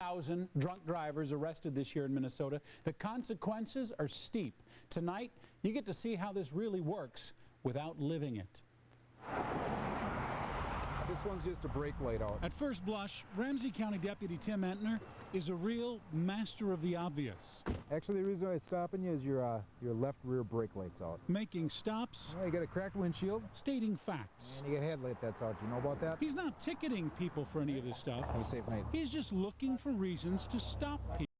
1,000 drunk drivers arrested this year in Minnesota. The consequences are steep. Tonight, you get to see how this really works without living it. This one's just a brake light out. At first blush, Ramsey County Deputy Tim Entner is a real master of the obvious. Actually, the reason I'm stopping you is your left rear brake light's out. Making stops. You got a cracked windshield. Stating facts. And you got a headlight that's out. You know about that? He's not ticketing people for any of this stuff. Have a safe night. He's just looking for reasons to stop people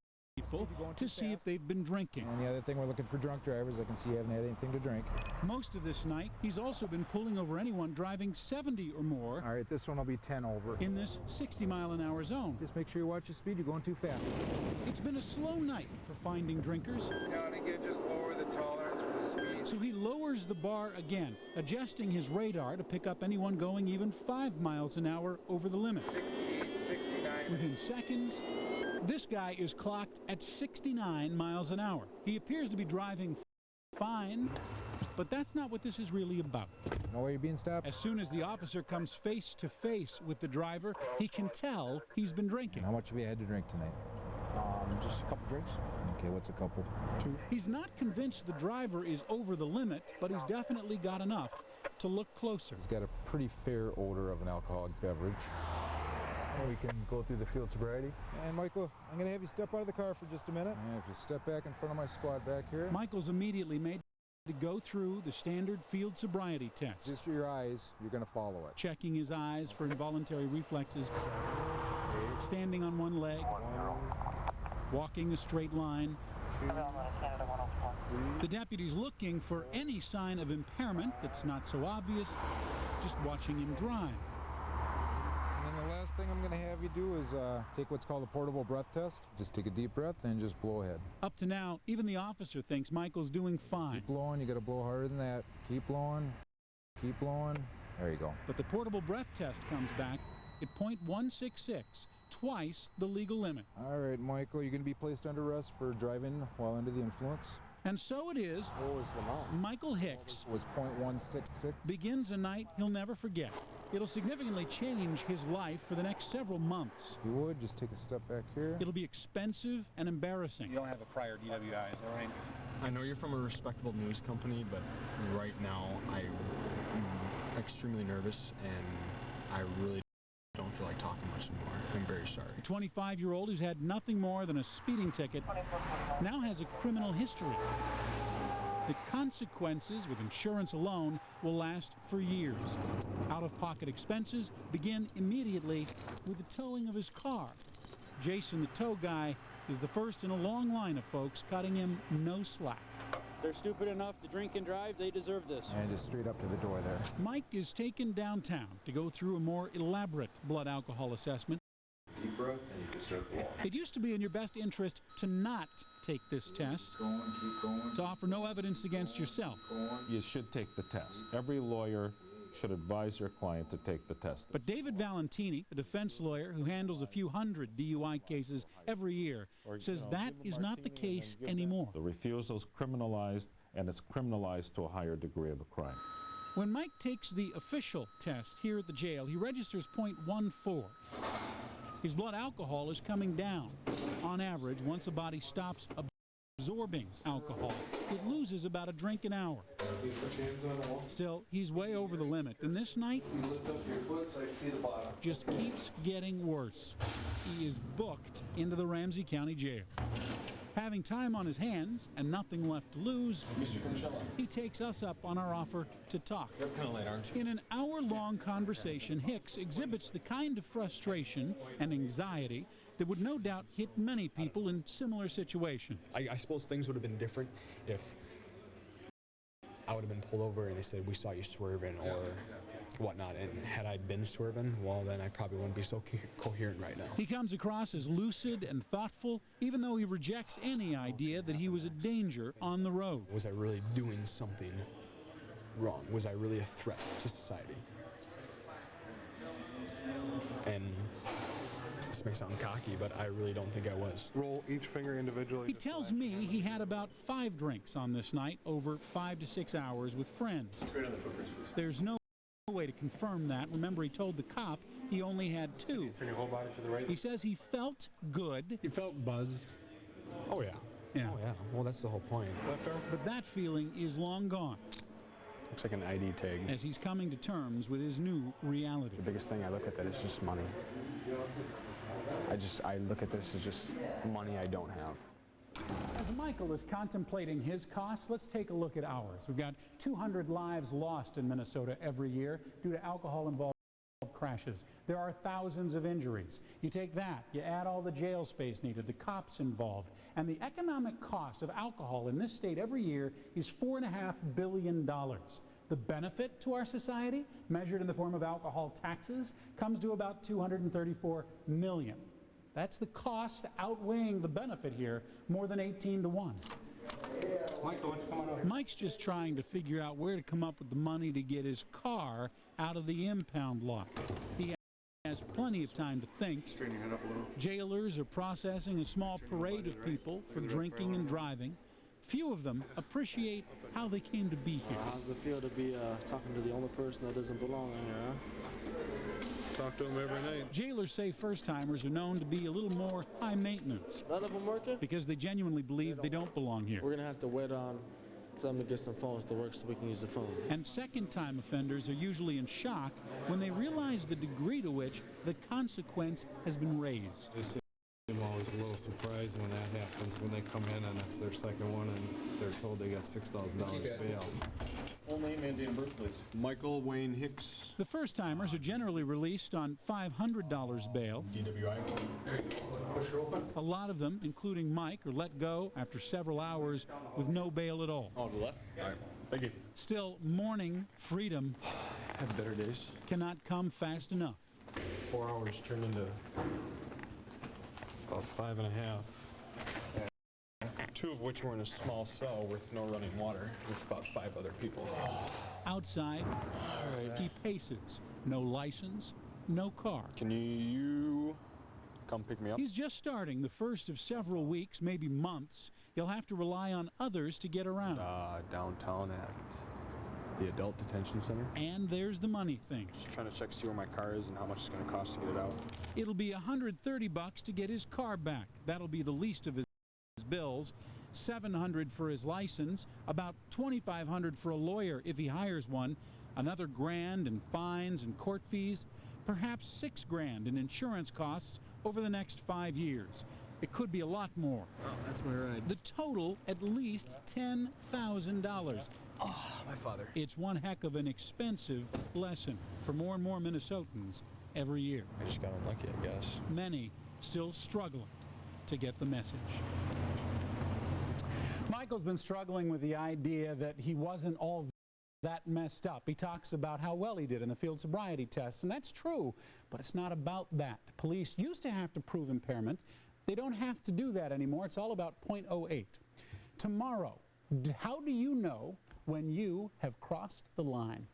to see if they've been drinking. And the other thing, we're looking for drunk drivers. I can see you haven't had anything to drink. Most of this night, he's also been pulling over anyone driving 70 or more. All right, this one will be 10 over. In this 60-mile-an-hour zone. Just make sure you watch your speed. You're going too fast. It's been a slow night for finding drinkers. Now, and again, just lower the tolerance for the speed. So he lowers the bar again, adjusting his radar to pick up anyone going even 5 miles an hour over the limit. 68, 69. Within seconds, this guy is clocked at 69 miles an hour. He appears to be driving fine, but that's not what this is really about. Know why you're being stopped? As soon as the officer comes face to face with the driver, he can tell he's been drinking. How much have you had to drink tonight? Just a couple drinks. Okay, what's a couple? 2. He's not convinced the driver is over the limit, but he's definitely got enough to look closer. It's got a pretty fair odor of an alcoholic beverage. We can go through the field sobriety. And Michael, I'm going to have you step out of the car for just a minute. And if you step back in front of my squad back here. Michael's immediately made to go through the standard field sobriety test. Just your eyes, you're going to follow it. Checking his eyes for involuntary reflexes. Standing on one leg. Walking a straight line. 2. The deputy's looking for any sign of impairment that's not so obvious, just watching him drive. And then the last thing I'm going to have you do is take what's called a portable breath test. Just take a deep breath and just blow ahead. Up to now, even the officer thinks Michael's doing fine. Keep blowing. You got to blow harder than that. Keep blowing. Keep blowing. There you go. But the portable breath test comes back at .166, twice the legal limit. All right, Michael, you're going to be placed under arrest for driving while under the influence. And so it is, What was the amount? Michael Hicks It was .166. begins a night he'll never forget. It'll significantly change his life for the next several months. If you would, just take a step back here. It'll be expensive and embarrassing. You don't have a prior DWI, is that right? I know you're from a respectable news company, but right now I'm extremely nervous and I really don't feel like talking much anymore. I'm very sorry. The 25-year-old who's had nothing more than a speeding ticket now has a criminal history. The consequences with insurance alone will last for years. Out-of-pocket expenses begin immediately with the towing of his car. Jason, the tow guy, is the first in a long line of folks cutting him no slack. They're stupid enough to drink and drive, they deserve this. And just straight up to the door there. Mike is taken downtown to go through a more elaborate blood alcohol assessment. Deep breath, and you can start the walk. It used to be in your best interest to not take this test, Keep going. to offer no evidence against yourself. You should take the test. Every lawyer should advise their client to take the test. But David Valentini, a defense lawyer who handles a few hundred DUI cases every year, says that is not the case anymore. The refusal is criminalized, and it's criminalized to a higher degree of a crime. When Mike takes the official test here at the jail, he registers .14. His blood alcohol is coming down. On average, once a body stops absorbing alcohol, it loses about a drink an hour. Still, he's way over the limit, and this night just keeps getting worse. He is booked into the Ramsey County Jail. Having time on his hands and nothing left to lose, he takes us up on our offer to talk. You're kind of late, aren't you? In an hour-long conversation, Hicks exhibits the kind of frustration and anxiety that would no doubt hit many people in similar situations. I suppose things would have been different if I would have been pulled over and they said, we saw you swerving or whatnot. And had I been swerving, well, then I probably wouldn't be so coherent right now. He comes across as lucid and thoughtful, even though he rejects any idea that he was a danger on the road. Was I really doing something wrong? Was I really a threat to society? And this may sound cocky, but I really don't think I was. Roll each finger individually. He tells me he had about 5 drinks on this night over 5 to 6 hours with friends. There's no way to confirm that. Remember, he told the cop he only had 2. Turn your whole body to the right. He says he felt good. You felt buzzed. Oh, yeah. Yeah. Oh, yeah. Well, that's the whole point. Left arm. But that feeling is long gone Looks like an ID tag. as he's coming to terms with his new reality. The biggest thing I look at that is just money. I look at this as just money I don't have. As Michael is contemplating his costs, let's take a look at ours. We've got 200 lives lost in Minnesota every year due to alcohol-involved crashes. There are thousands of injuries. You take that, you add all the jail space needed, the cops involved, and the economic cost of alcohol in this state every year is $4.5 billion. The benefit to our society, measured in the form of alcohol taxes, comes to about $234 million. That's the cost outweighing the benefit here, more than 18 to 1. Michael, what's going on? Mike's just trying to figure out where to come up with the money to get his car out of the impound lot. He has plenty of time to think. Straighten your head up a little. Jailers are processing a small parade of people for drinking and driving. Few of them appreciate how they came to be here. How's it feel to be talking to the only person that doesn't belong in here, huh? Talk to him every night. Jailers say first-timers are known to be a little more high maintenance None of them working? because they genuinely believe they don't belong here. We're going to have to wait on them to get some phones to work so we can use the phone. And second-time offenders are usually in shock when they realize the degree to which the consequence has been raised. I'm always a little surprised when that happens, when they come in and it's their second one and they're told they got $6,000 bail. Full name, and date of birth, please. Michael Wayne Hicks. The first-timers are generally released on $500 bail. DWI. Push her open. A lot of them, including Mike, are let go after several hours with no bail at all. Oh, to the left? All right. Thank you. Still, mourning freedom Have better days. cannot come fast enough. 4 hours turned into About 5.5. 2 of which were in a small cell with no running water with about 5 other people. Outside, he paces. No license, no car. Can you come pick me up? He's just starting the first of several weeks, maybe months. He'll have to rely on others to get around. Downtown at the adult detention center. And there's the money thing. Just trying to check, see where my car is and how much it's going to cost to get it out. It'll be $130 to get his car back. That'll be the least of his bills. $700 for his license, about $2,500 for a lawyer if he hires one, another $1,000 in fines and court fees, perhaps $6,000 in insurance costs over the next 5 years. It could be a lot more. Oh, that's my ride. The total, at least $10,000. Oh, my father. It's one heck of an expensive lesson for more and more Minnesotans every year. I just got unlucky, I guess. Many still struggling to get the message. Michael's been struggling with the idea that he wasn't all that messed up. He talks about how well he did in the field sobriety tests, and that's true, but it's not about that. Police used to have to prove impairment. They don't have to do that anymore. It's all about .08. Tomorrow, how do you know when you have crossed the line?